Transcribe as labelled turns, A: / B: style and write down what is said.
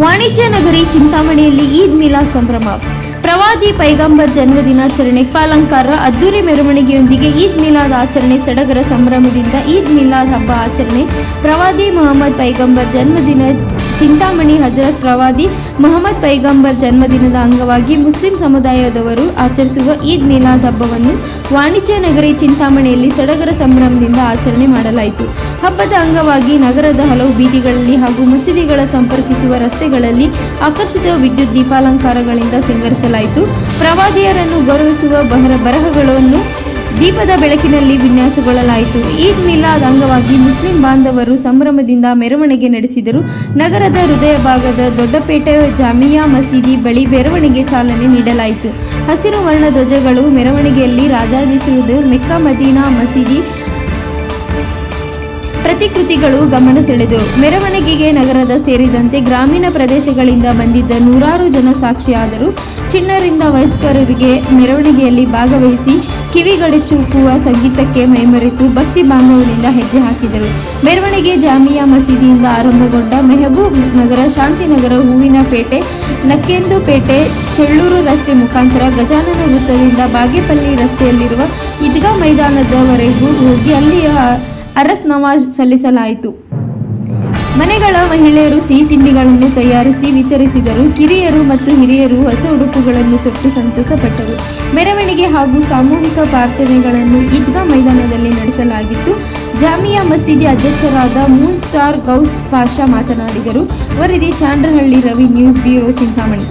A: ವಾಣಿಜ್ಯ ನಗರಿ ಚಿಂತಾಮಣಿಯಲ್ಲಿ ಈದ್ ಮಿಲಾದ್ ಸಂಭ್ರಮ. ಪ್ರವಾದಿ ಪೈಗಂಬರ್ ಜನ್ಮದಿನಾಚರಣೆ ಪಾಲಂಕಾರ ಅದ್ದೂರಿ ಮೆರವಣಿಗೆಯೊಂದಿಗೆ ಈದ್ ಮಿಲಾದ್ ಆಚರಣೆ ಸಡಗರ ಸಂಭ್ರಮದಿಂದ ಈದ್ ಮಿಲಾದ್ ಹಬ್ಬ ಆಚರಣೆ. ಪ್ರವಾದಿ ಮೊಹಮ್ಮದ್ ಪೈಗಂಬರ್ ಜನ್ಮದಿನ ಚಿಂತಾಮಣಿ ಹಜರತ್ ಪ್ರವಾದಿ ಮೊಹಮ್ಮದ್ ಪೈಗಂಬರ್ ಜನ್ಮದಿನದ ಅಂಗವಾಗಿ ಮುಸ್ಲಿಂ ಸಮುದಾಯದವರು ಆಚರಿಸುವ ಈದ್ ಮಿಲಾದ್ ಹಬ್ಬವನ್ನು ವಾಣಿಜ್ಯ ನಗರಿ ಚಿಂತಾಮಣಿಯಲ್ಲಿ ಸಡಗರ ಸಂಭ್ರಮದಿಂದ ಆಚರಣೆ ಮಾಡಲಾಯಿತು. ಹಬ್ಬದ ಅಂಗವಾಗಿ ನಗರದ ಹಲವು ಬೀದಿಗಳಲ್ಲಿ ಹಾಗೂ ಮಸೀದಿಗಳ ಸಂಪರ್ಕಿಸುವ ರಸ್ತೆಗಳಲ್ಲಿ ಆಕರ್ಷಿತ ವಿದ್ಯುತ್ ದೀಪಾಲಂಕಾರಗಳಿಂದ ಸಿಂಗರಿಸಲಾಯಿತು. ಪ್ರವಾದಿಯರನ್ನು ಗೌರವಿಸುವ ಬರಹಗಳನ್ನು ದೀಪದ ಬೆಳಕಿನಲ್ಲಿ ವಿನ್ಯಾಸಗೊಳ್ಳಲಾಯಿತು. ಈದ್ ಮಿಲಾದ್ ಅಂಗವಾಗಿ ಮುಸ್ಲಿಂ ಬಾಂಧವರು ಸಂಭ್ರಮದಿಂದ ಮೆರವಣಿಗೆ ನಡೆಸಿದರು. ನಗರದ ಹೃದಯ ಭಾಗದ ದೊಡ್ಡಪೇಟೆ ಜಾಮಿಯಾ ಮಸೀದಿ ಬಳಿ ಮೆರವಣಿಗೆ ಚಾಲನೆ ನೀಡಲಾಯಿತು. ಹಸಿರು ವರ್ಣ ಧ್ವಜಗಳು ಮೆರವಣಿಗೆಯಲ್ಲಿ ರಾರಾಜಿಸುವುದು, ಮೆಕ್ಕಾ ಮದೀನಾ ಮಸೀದಿ ಪ್ರತಿಕೃತಿಗಳು ಗಮನ ಸೆಳೆದವು. ಮೆರವಣಿಗೆಗೆ ನಗರದ ಸೇರಿದಂತೆ ಗ್ರಾಮೀಣ ಪ್ರದೇಶಗಳಿಂದ ಬಂದಿದ್ದ ನೂರಾರು ಜನ ಸಾಕ್ಷಿಯಾದರು. ಚಿಣ್ಣರಿಂದ ವಯಸ್ಕರಿಗೆ ಮೆರವಣಿಗೆಯಲ್ಲಿ ಭಾಗವಹಿಸಿ ಕಿವಿಗಡಿಚುಕುವ ಸಂಗೀತಕ್ಕೆ ಮೈಮರೆತು ಭಕ್ತಿ ಬಾಂಧವದಿಂದ ಹೆಜ್ಜೆ ಹಾಕಿದರು. ಮೆರವಣಿಗೆ ಜಾಮಿಯಾ ಮಸೀದಿಯಿಂದ ಆರಂಭಗೊಂಡ ಮೆಹಬೂಬ್ ನಗರ, ಶಾಂತಿನಗರ, ಹೂವಿನ ಪೇಟೆ, ನಕ್ಕೆಂದು ಪೇಟೆ, ಚೆಳ್ಳೂರು ರಸ್ತೆ ಮುಖಾಂತರ ಗಜಾನನ ವೃತ್ತದಿಂದ ಬಾಗೇಪಲ್ಲಿ ರಸ್ತೆಯಲ್ಲಿರುವ ಈದ್ಗಾ ಮೈದಾನದವರೆಗೂ ಹೋಗಿ ಅಲ್ಲಿಯ ಅರಸ್ ನಮಾಜ್ ಸಲ್ಲಿಸಲಾಯಿತು. ಮನೆಗಳ ಮಹಿಳೆಯರು ಸಿಹಿ ತಿಂಡಿಗಳನ್ನು ತಯಾರಿಸಿ ವಿತರಿಸಿದರು. ಕಿರಿಯರು ಮತ್ತು ಹಿರಿಯರು ಹೊಸ ಉಡುಪುಗಳನ್ನು ತೊಟ್ಟು ಸಂತಸಪಟ್ಟರು. ಮೆರವಣಿಗೆ ಹಾಗೂ ಸಾಮೂಹಿಕ ಪ್ರಾರ್ಥನೆಗಳನ್ನು ಈದ್ಗಾ ಮೈದಾನದಲ್ಲಿ ನಡೆಸಲಾಗಿತ್ತು. ಜಾಮಿಯಾ ಮಸೀದಿ ಅಧ್ಯಕ್ಷರಾದ ಮೂನ್ ಸ್ಟಾರ್ ಗೌಸ್ ಪಾಷಾ ಮಾತನಾಡಿದರು. ವರದಿ ಚಾಂಡ್ರಹಳ್ಳಿ ರವಿ, ನ್ಯೂಸ್ ಬ್ಯೂರೋ, ಚಿಂತಾಮಣಿ.